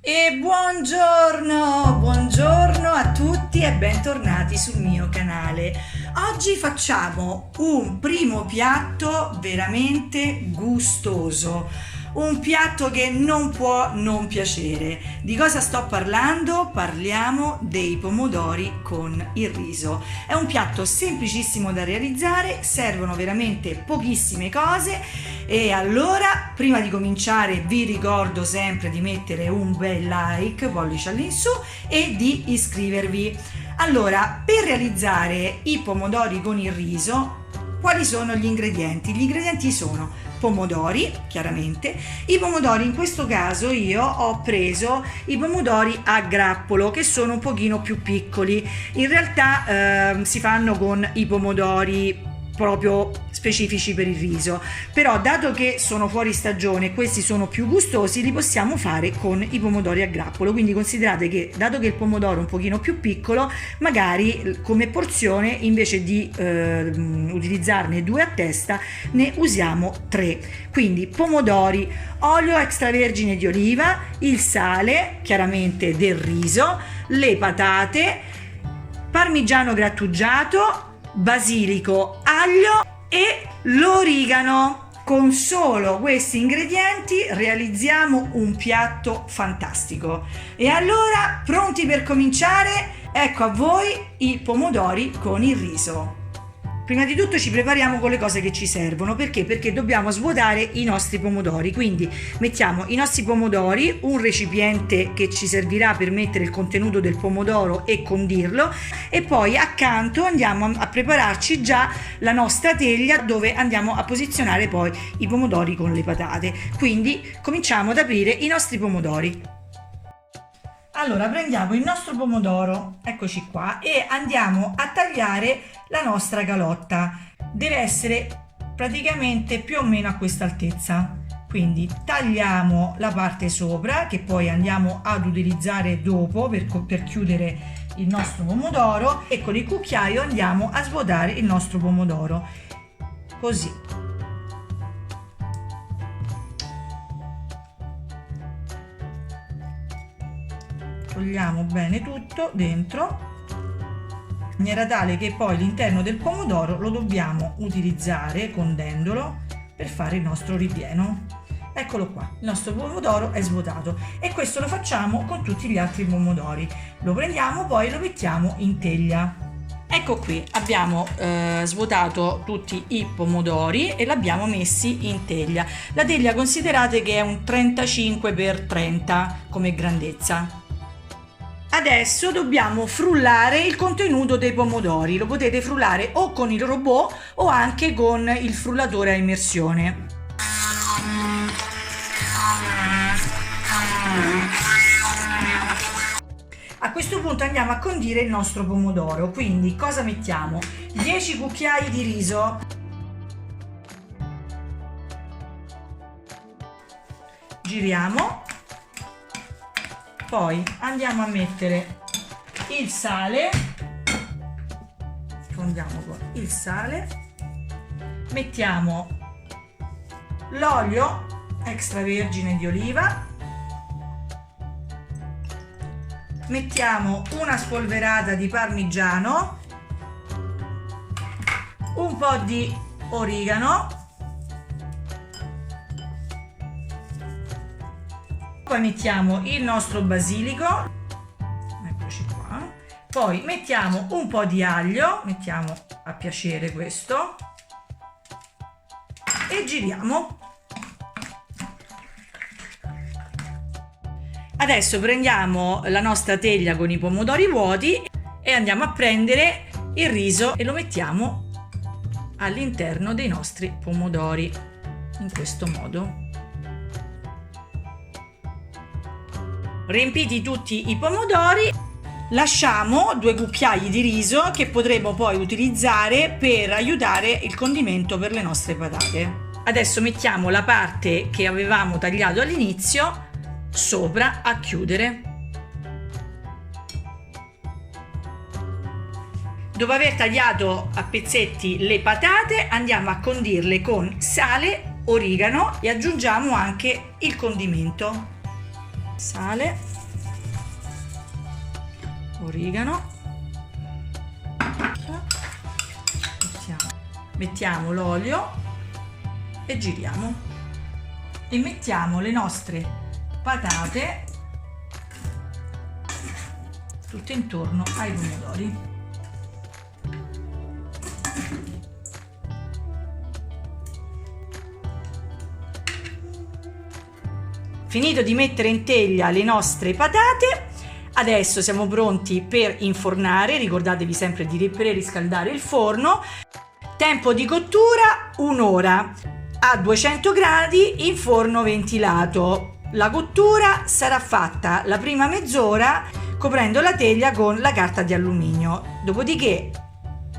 E buongiorno a tutti e bentornati sul mio canale. Oggi facciamo un primo piatto veramente gustoso, un piatto che non può non piacere. Di cosa sto parlando? Parliamo dei pomodori con il riso. È un piatto semplicissimo da realizzare, servono veramente pochissime cose e allora prima di cominciare vi ricordo sempre di mettere un bel like, pollice all'insù, e di iscrivervi. Allora, per realizzare i pomodori con il riso, quali sono gli ingredienti? Gli ingredienti sono pomodori, chiaramente. I pomodori, in questo caso io ho preso i pomodori a grappolo, che sono un pochino più piccoli. In realtà si fanno con i pomodori proprio specifici per il riso, però dato che sono fuori stagione e questi sono più gustosi, li possiamo fare con i pomodori a grappolo. Quindi considerate che, dato che il pomodoro è un pochino più piccolo, magari come porzione, invece di utilizzarne 2 a testa, ne usiamo 3. Quindi pomodori, olio extravergine di oliva, il sale chiaramente del riso, le patate, parmigiano grattugiato, basilico, aglio e l'origano. Con solo questi ingredienti realizziamo un piatto fantastico. E allora, pronti per cominciare? Ecco a voi i pomodori con il riso. Prima di tutto ci prepariamo con le cose che ci servono. Perché? Perché dobbiamo svuotare i nostri pomodori. Quindi mettiamo i nostri pomodori, un recipiente che ci servirà per mettere il contenuto del pomodoro e condirlo, e poi accanto andiamo a prepararci già la nostra teglia dove andiamo a posizionare poi i pomodori con le patate. Quindi cominciamo ad aprire i nostri pomodori. Allora prendiamo il nostro pomodoro, eccoci qua, e andiamo a tagliare la nostra calotta. Deve essere praticamente più o meno a questa altezza. Quindi tagliamo la parte sopra, che poi andiamo ad utilizzare dopo per chiudere il nostro pomodoro, e con il cucchiaio andiamo a svuotare il nostro pomodoro, così. Togliamo bene tutto dentro, in maniera tale che poi l'interno del pomodoro lo dobbiamo utilizzare condendolo per fare il nostro ripieno. Eccolo qua, il nostro pomodoro è svuotato, e questo lo facciamo con tutti gli altri pomodori. Lo prendiamo, poi lo mettiamo in teglia. Ecco qui, abbiamo svuotato tutti i pomodori e l'abbiamo messi in teglia. La teglia considerate che è un 35x30 come grandezza. Adesso dobbiamo frullare il contenuto dei pomodori. Lo potete frullare o con il robot o anche con il frullatore a immersione. A questo punto andiamo a condire il nostro pomodoro. Quindi cosa mettiamo? 10 cucchiai di riso, giriamo. Poi andiamo a mettere il sale, fondiamo con il sale, mettiamo l'olio extravergine di oliva, mettiamo una spolverata di parmigiano, un po' di origano, poi mettiamo il nostro basilico, eccoci qua, poi mettiamo un po' di aglio, mettiamo a piacere questo, e giriamo. Adesso prendiamo la nostra teglia con i pomodori vuoti e andiamo a prendere il riso e lo mettiamo all'interno dei nostri pomodori, in questo modo. Riempiti tutti i pomodori, lasciamo 2 cucchiai di riso che potremo poi utilizzare per aiutare il condimento per le nostre patate. Adesso mettiamo la parte che avevamo tagliato all'inizio sopra a chiudere. Dopo aver tagliato a pezzetti le patate, andiamo a condirle con sale, origano e aggiungiamo anche il condimento. sale, origano, mettiamo l'olio e giriamo e mettiamo le nostre patate tutte intorno ai pomodori. Finito di mettere in teglia le nostre patate, adesso siamo pronti per infornare. Ricordatevi sempre di preriscaldare il forno. Tempo di cottura 1 ora a 200 gradi in forno ventilato. La cottura sarà fatta la prima mezz'ora coprendo la teglia con la carta di alluminio. Dopodiché,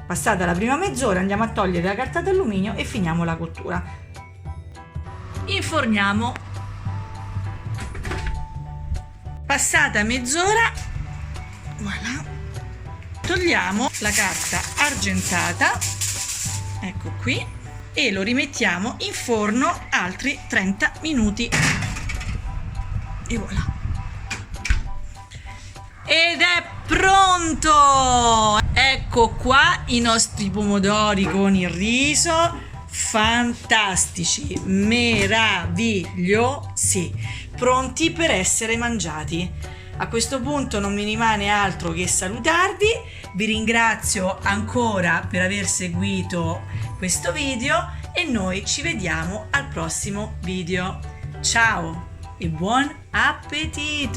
passata la prima mezz'ora, andiamo a togliere la carta d'alluminio e finiamo la cottura. Inforniamo. Passata mezz'ora, voilà, togliamo la carta argentata, ecco qui, e lo rimettiamo in forno altri 30 minuti. E voilà. Ed è pronto! Ecco qua i nostri pomodori con il riso, fantastici, meravigliosi, pronti per essere mangiati. A questo punto non mi rimane altro che salutarvi. Vi ringrazio ancora per aver seguito questo video e noi ci vediamo al prossimo video. Ciao e buon appetito!